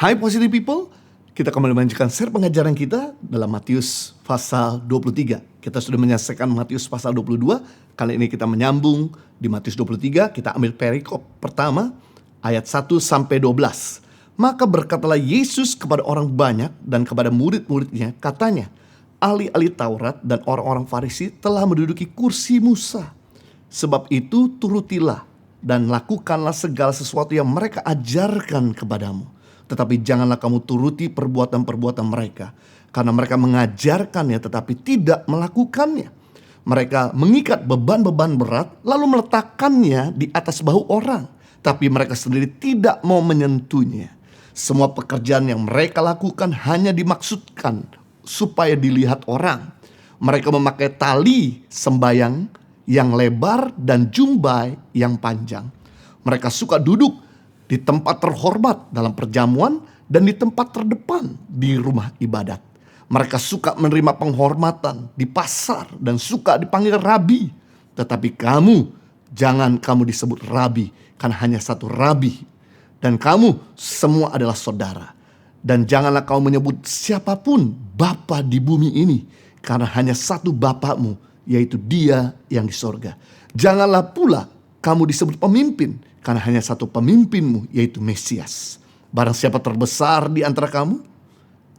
Hai Positive People, kita kembali melanjutkan share pengajaran kita dalam Matius pasal 23. Kita sudah menyelesaikan Matius pasal 22. Kali ini kita menyambung di Matius 23. Kita ambil perikop pertama ayat 1 sampai 12. Maka berkatalah Yesus kepada orang banyak dan kepada murid-muridnya, katanya, ahli-ahli Taurat dan orang-orang Farisi telah menduduki kursi Musa. Sebab itu turutilah dan lakukanlah segala sesuatu yang mereka ajarkan kepadamu. Tetapi janganlah kamu turuti perbuatan-perbuatan mereka, karena mereka mengajarkannya tetapi tidak melakukannya. Mereka mengikat beban-beban berat lalu meletakkannya di atas bahu orang, tapi mereka sendiri tidak mau menyentuhnya. Semua pekerjaan yang mereka lakukan hanya dimaksudkan supaya dilihat orang. Mereka memakai tali sembayang yang lebar dan jumbai yang panjang. Mereka suka duduk di tempat terhormat dalam perjamuan dan di tempat terdepan di rumah ibadat. Mereka suka menerima penghormatan di pasar dan suka dipanggil rabi. Tetapi jangan kamu disebut rabi, karena hanya satu rabi. Dan kamu semua adalah saudara. Dan janganlah kamu menyebut siapapun bapa di bumi ini, karena hanya satu bapakmu, yaitu Dia yang di sorga. Janganlah pula kamu disebut pemimpin, karena hanya satu pemimpinmu, yaitu Mesias. Barang siapa terbesar di antara kamu,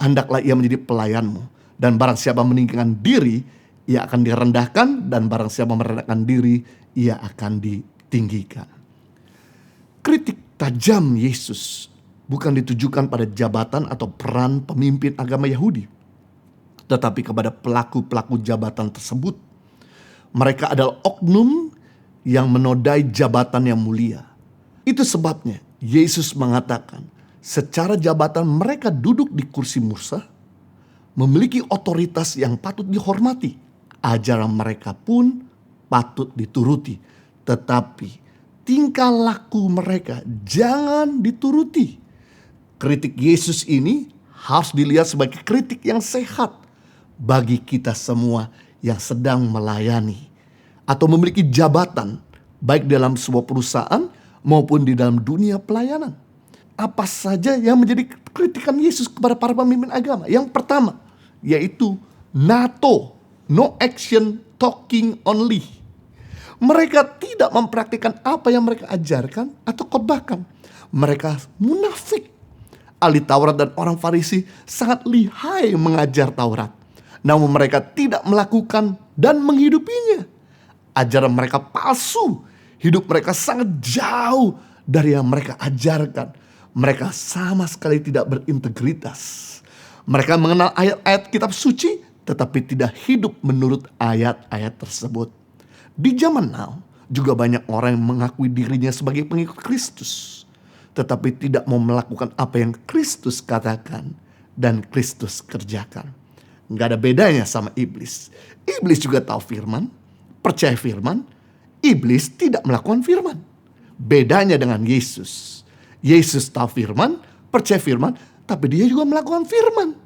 hendaklah ia menjadi pelayanmu. Dan barang siapa meninggikan diri, ia akan direndahkan. Dan barang siapa merendahkan diri, ia akan ditinggikan. Kritik tajam Yesus bukan ditujukan pada jabatan atau peran pemimpin agama Yahudi, tetapi kepada pelaku-pelaku jabatan tersebut. Mereka adalah oknum yang menodai jabatan yang mulia. Itu sebabnya Yesus mengatakan, secara jabatan mereka duduk di kursi Musa, memiliki otoritas yang patut dihormati. Ajaran mereka pun patut dituruti. Tetapi tingkah laku mereka jangan dituruti. Kritik Yesus ini harus dilihat sebagai kritik yang sehat bagi kita semua yang sedang melayani atau memiliki jabatan, baik dalam sebuah perusahaan maupun di dalam dunia pelayanan. Apa saja yang menjadi kritikan Yesus kepada para pemimpin agama? Yang pertama, yaitu NATO, no action, talking only. Mereka tidak mempraktikkan apa yang mereka ajarkan atau khotbahkan. Mereka munafik. Ahli Taurat dan orang Farisi sangat lihai mengajar Taurat, namun mereka tidak melakukan dan menghidupinya. Ajaran mereka palsu. Hidup mereka sangat jauh dari yang mereka ajarkan. Mereka sama sekali tidak berintegritas. Mereka mengenal ayat-ayat kitab suci, tetapi tidak hidup menurut ayat-ayat tersebut. Di zaman now, juga banyak orang yang mengakui dirinya sebagai pengikut Kristus, tetapi tidak mau melakukan apa yang Kristus katakan dan Kristus kerjakan. Gak ada bedanya sama iblis. Iblis juga tahu firman, percaya firman. Iblis tidak melakukan firman. Bedanya dengan Yesus. Yesus tahu firman, percaya firman, tapi dia juga melakukan firman.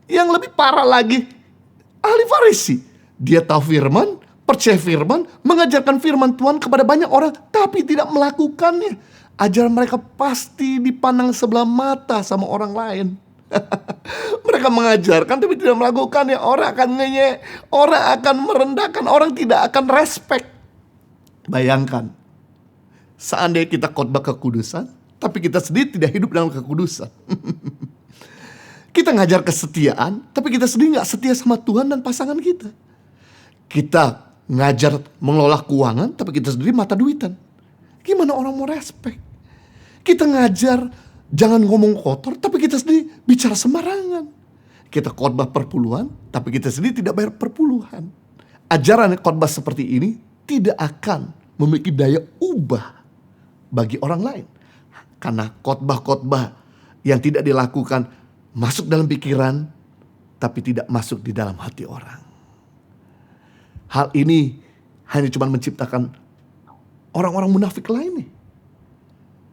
Yang lebih parah lagi, ahli Farisi. Dia tahu firman, percaya firman, mengajarkan firman Tuhan kepada banyak orang, tapi tidak melakukannya. Ajaran mereka pasti dipandang sebelah mata sama orang lain. Mereka mengajarkan tapi tidak melakukannya. Orang akan ngenyek, orang akan merendahkan, orang tidak akan respect. Bayangkan, seandainya kita khotbah kekudusan, tapi kita sendiri tidak hidup dalam kekudusan. Kita ngajar kesetiaan, tapi kita sendiri gak setia sama Tuhan dan pasangan kita. Kita ngajar mengelola keuangan, tapi kita sendiri mata duitan. Gimana orang mau respect? Kita ngajar jangan ngomong kotor, tapi kita sendiri bicara sembarangan. Kita khotbah perpuluhan, tapi kita sendiri tidak bayar perpuluhan. Ajaran khotbah seperti ini tidak akan memiliki daya ubah bagi orang lain. Karena khotbah-khotbah yang tidak dilakukan masuk dalam pikiran, tapi tidak masuk di dalam hati orang. Hal ini hanya cuma menciptakan orang-orang munafik lainnya.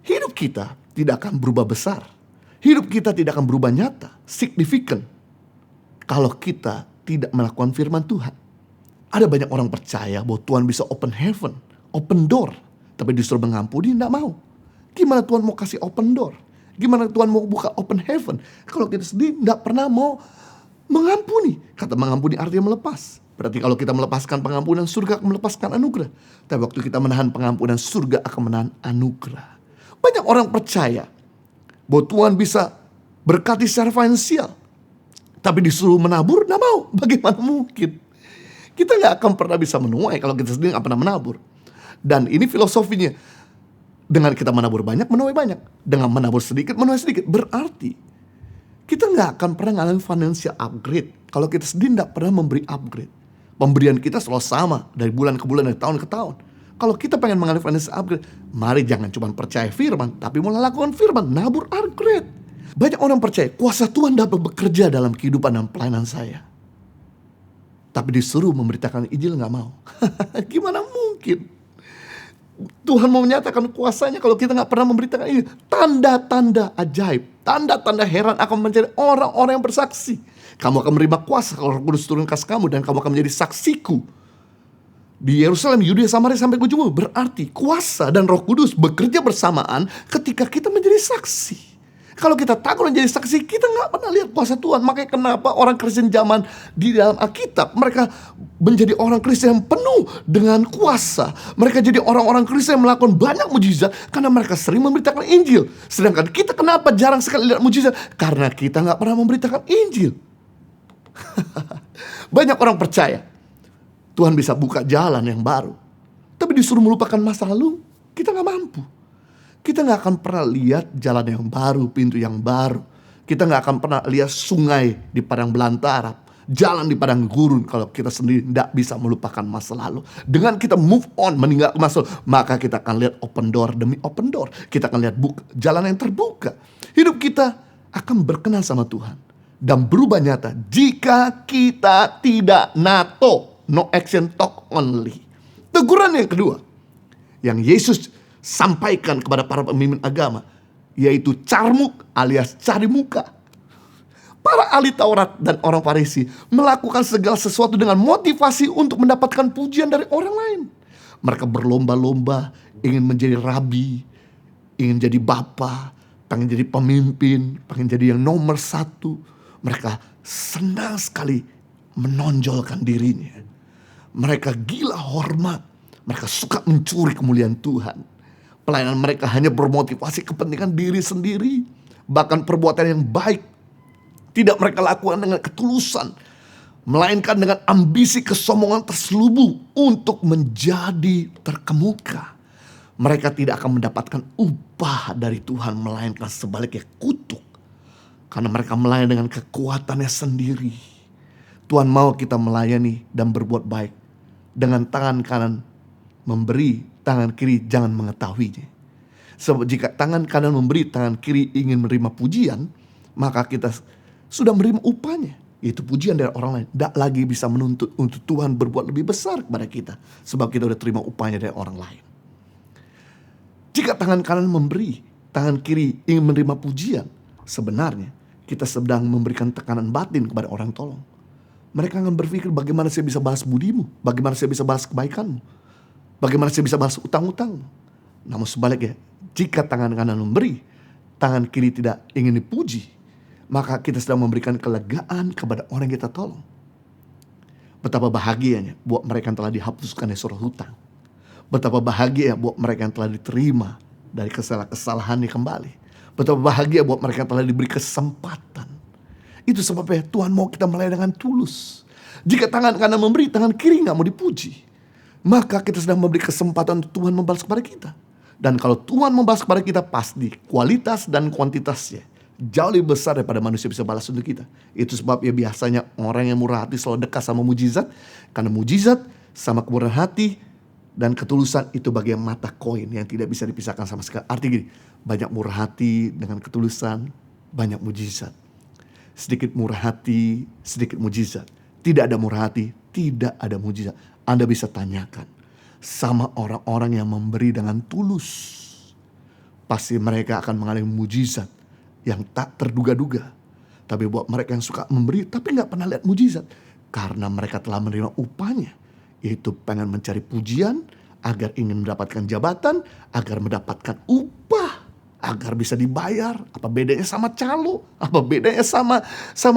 Hidup kita tidak akan berubah besar. Hidup kita tidak akan berubah nyata, signifikan, kalau kita tidak melakukan firman Tuhan. Ada banyak orang percaya bahwa Tuhan bisa open heaven, open door, tapi disuruh mengampuni tidak mau. Gimana Tuhan mau kasih open door? Gimana Tuhan mau buka open heaven kalau kita sendiri tidak pernah mau mengampuni? Kata mengampuni artinya melepas. Berarti kalau kita melepaskan pengampunan, surga akan melepaskan anugerah. Tapi waktu kita menahan pengampunan, surga akan menahan anugerah. Banyak orang percaya bahwa Tuhan bisa berkati secara finansial, tapi disuruh menabur, nggak mau. Bagaimana mungkin? Kita nggak akan pernah bisa menuai kalau kita sendiri nggak pernah menabur. Dan ini filosofinya. Dengan kita menabur banyak, menuai banyak. Dengan menabur sedikit, menuai sedikit. Berarti kita nggak akan pernah ngalamin financial upgrade kalau kita sendiri nggak pernah memberi upgrade. Pemberian kita selalu sama dari bulan ke bulan, dari tahun ke tahun. Kalau kita pengen mengalami financial upgrade, mari jangan cuma percaya firman, tapi mulai lakukan firman, nabur upgrade. Banyak orang percaya kuasa Tuhan dapat bekerja dalam kehidupan dan pelayanan saya, tapi disuruh memberitakan Injil nggak mau. Gimana mungkin? Tuhan mau menyatakan kuasanya kalau kita nggak pernah memberitakan ini. Tanda-tanda ajaib, tanda-tanda heran akan menjadi orang-orang yang bersaksi. Kamu akan menerima kuasa kalau Roh Kudus turun ke atas kamu, dan kamu akan menjadi saksiku di Yerusalem, Yudea, Samaria sampai ke ujung bumi. Berarti kuasa dan Roh Kudus bekerja bersamaan ketika kita menjadi saksi. Kalau kita takut menjadi saksi, kita nggak pernah lihat kuasa Tuhan. Makanya kenapa orang Kristen zaman di dalam Alkitab, mereka menjadi orang Kristen yang penuh dengan kuasa. Mereka jadi orang-orang Kristen yang melakukan banyak mujizat karena mereka sering memberitakan Injil. Sedangkan kita kenapa jarang sekali lihat mujizat? Karena kita nggak pernah memberitakan Injil. Banyak orang percaya Tuhan bisa buka jalan yang baru, tapi disuruh melupakan masa lalu, kita nggak mampu. Kita gak akan pernah lihat jalan yang baru, pintu yang baru. Kita gak akan pernah lihat sungai di padang belantara, jalan di padang gurun, kalau kita sendiri tidak bisa melupakan masa lalu. Dengan kita move on, meninggalkan masa lalu, maka kita akan lihat open door demi open door. Kita akan lihat jalan yang terbuka. Hidup kita akan berkenan sama Tuhan dan berubah nyata jika kita tidak NATO, no action talk only. Teguran yang kedua yang Yesus sampaikan kepada para pemimpin agama, yaitu carmuk alias cari muka. Para ahli Taurat dan orang Farisi melakukan segala sesuatu dengan motivasi untuk mendapatkan pujian dari orang lain. Mereka berlomba-lomba ingin menjadi rabi, ingin jadi bapa, pengen jadi pemimpin, pengen jadi yang nomor satu. Mereka senang sekali menonjolkan dirinya. Mereka gila hormat. Mereka suka mencuri kemuliaan Tuhan. Pelayanan mereka hanya bermotivasi kepentingan diri sendiri. Bahkan perbuatan yang baik tidak mereka lakukan dengan ketulusan, melainkan dengan ambisi kesombongan terselubung untuk menjadi terkemuka. Mereka tidak akan mendapatkan upah dari Tuhan, melainkan sebaliknya kutuk. Karena mereka melayani dengan kekuatannya sendiri. Tuhan mau kita melayani dan berbuat baik dengan tangan kanan memberi, tangan kiri jangan mengetahuinya. Sebab jika tangan kanan memberi, tangan kiri ingin menerima pujian, maka kita sudah menerima upahnya, yaitu pujian dari orang lain. Tidak lagi bisa menuntut untuk Tuhan berbuat lebih besar kepada kita, sebab kita sudah terima upahnya dari orang lain. Jika tangan kanan memberi, tangan kiri ingin menerima pujian, sebenarnya kita sedang memberikan tekanan batin kepada orang tolong. Mereka akan berpikir, bagaimana saya bisa balas budimu, bagaimana saya bisa balas kebaikanmu, bagaimana saya bisa balas utang-utang. Namun sebaliknya, jika tangan kanan memberi, tangan kiri tidak ingin dipuji, maka kita sedang memberikan kelegaan kepada orang yang kita tolong. Betapa bahagianya buat mereka yang telah dihapuskan dari surat hutang. Betapa bahagia buat mereka yang telah diterima dari kesalahannya kembali. Betapa bahagia buat mereka yang telah diberi kesempatan. Itu sebabnya Tuhan mau kita melayani dengan tulus. Jika tangan kanan memberi, tangan kiri gak mau dipuji, maka kita sedang memberi kesempatan untuk Tuhan membalas kepada kita. Dan kalau Tuhan membalas kepada kita, pasti kualitas dan kuantitasnya jauh lebih besar daripada manusia bisa balas untuk kita. Itu sebabnya biasanya orang yang murah hati selalu dekat sama mujizat. Karena mujizat sama kemurahan hati dan ketulusan itu bagian mata koin yang tidak bisa dipisahkan sama sekali. Artinya gini, banyak murah hati dengan ketulusan, banyak mujizat. Sedikit murah hati, sedikit mujizat. Tidak ada murah hati, tidak ada mujizat. Anda bisa tanyakan sama orang-orang yang memberi dengan tulus. Pasti mereka akan mengalami mujizat yang tak terduga-duga. Tapi buat mereka yang suka memberi tapi gak pernah lihat mujizat, karena mereka telah menerima upahnya, yaitu pengen mencari pujian, agar ingin mendapatkan jabatan, agar mendapatkan upah. agar bisa dibayar. Apa bedanya sama calo? Apa bedanya sama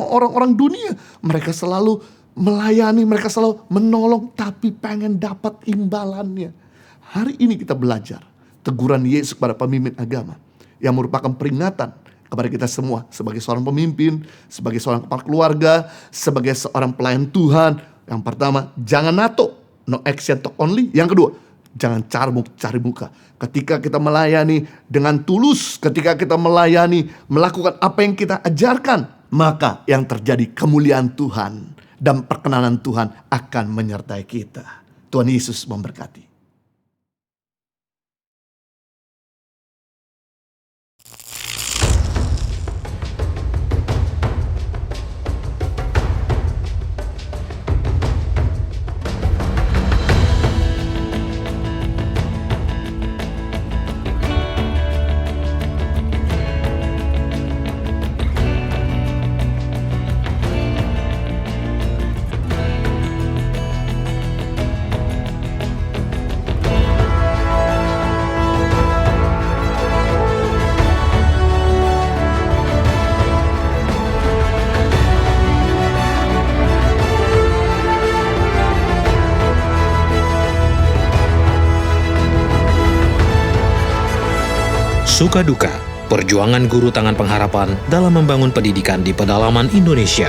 orang-orang dunia? Mereka selalu melayani, mereka selalu menolong, tapi pengen dapat imbalannya. Hari ini kita belajar teguran Yesus kepada pemimpin agama yang merupakan peringatan kepada kita semua sebagai seorang pemimpin, sebagai seorang kepala keluarga, sebagai seorang pelayan Tuhan. Yang pertama, jangan NATO, no action talk only. Yang kedua, jangan cari muka. Ketika kita melayani dengan tulus, ketika kita melayani, melakukan apa yang kita ajarkan, maka yang terjadi kemuliaan Tuhan dan perkenanan Tuhan akan menyertai kita. Tuhan Yesus memberkati. Suka duka, perjuangan guru tangan pengharapan dalam membangun pendidikan di pedalaman Indonesia.